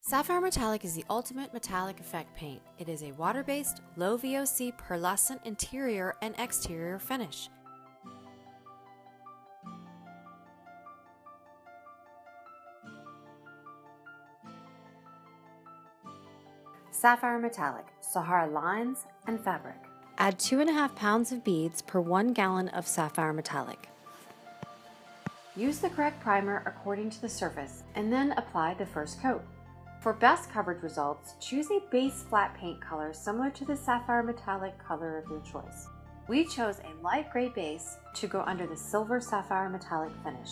Sapphire Metallic is the ultimate metallic effect paint. It is a water-based, low VOC pearlescent interior and exterior finish. Sapphire Metallic Sahara lines and fabric. Add 2.5 pounds of beads per 1 gallon of Sapphire Metallic. Use the correct primer according to the surface and then apply the first coat. For best coverage results, choose a base flat paint color similar to the Sapphire Metallic color of your choice. We chose a light gray base to go under the silver Sapphire Metallic finish.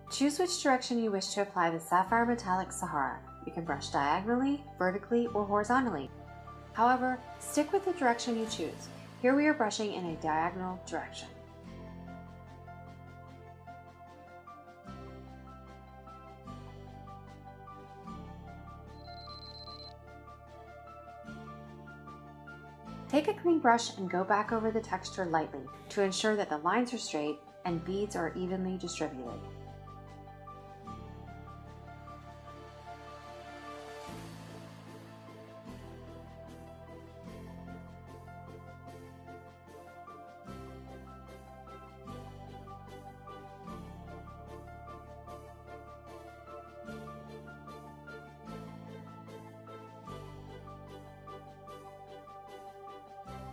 Choose which direction you wish to apply the Sapphire Metallic Sahara. You can brush diagonally, vertically, or horizontally. However, stick with the direction you choose. Here we are brushing in a diagonal direction. Take a clean brush and go back over the texture lightly to ensure that the lines are straight and beads are evenly distributed.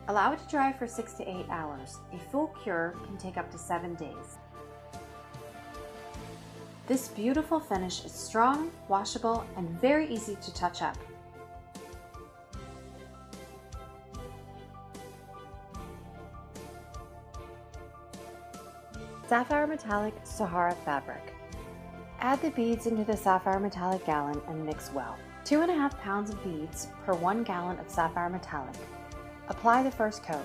Allow it to dry for 6 to 8 hours. A full cure can take up to 7 days. This beautiful finish is strong, washable, and very easy to touch up. Sapphire Metallic Sahara fabric. Add the beads into the Sapphire Metallic gallon and mix well. 2.5 pounds of beads per 1 gallon of Sapphire Metallic. Apply the first coat.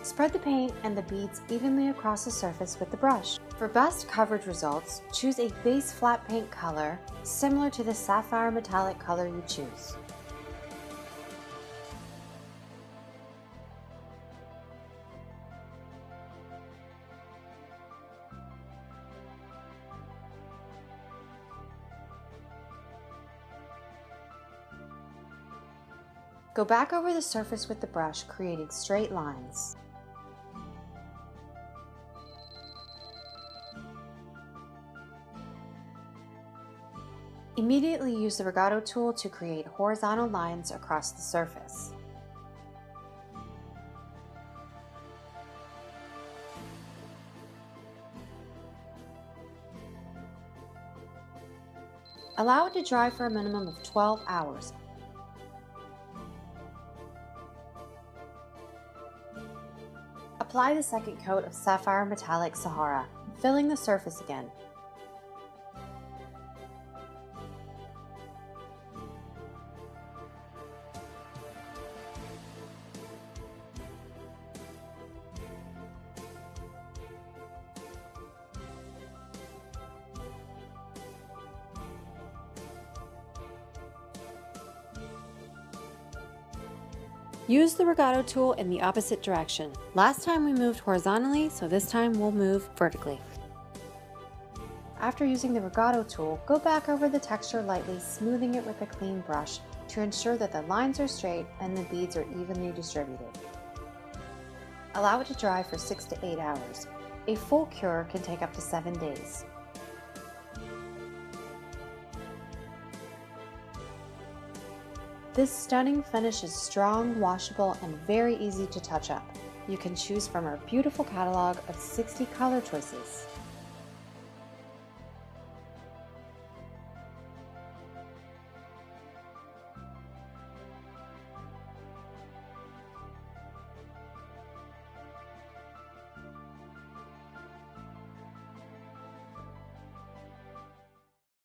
Spread the paint and the beads evenly across the surface with the brush. For best coverage results, choose a base flat paint color similar to the Sapphire Metallic color you choose. Go back over the surface with the brush, creating straight lines. Immediately use the Regato tool to create horizontal lines across the surface. Allow it to dry for a minimum of 12 hours. Apply the second coat of Sapphire Metallic Sahara, filling the surface again. Use the Regato tool in the opposite direction. Last time we moved horizontally, so this time we'll move vertically. After using the Regato tool, go back over the texture lightly, smoothing it with a clean brush to ensure that the lines are straight and the beads are evenly distributed. Allow it to dry for 6 to 8 hours. A full cure can take up to 7 days. This stunning finish is strong, washable, and very easy to touch up. You can choose from our beautiful catalog of 60 color choices.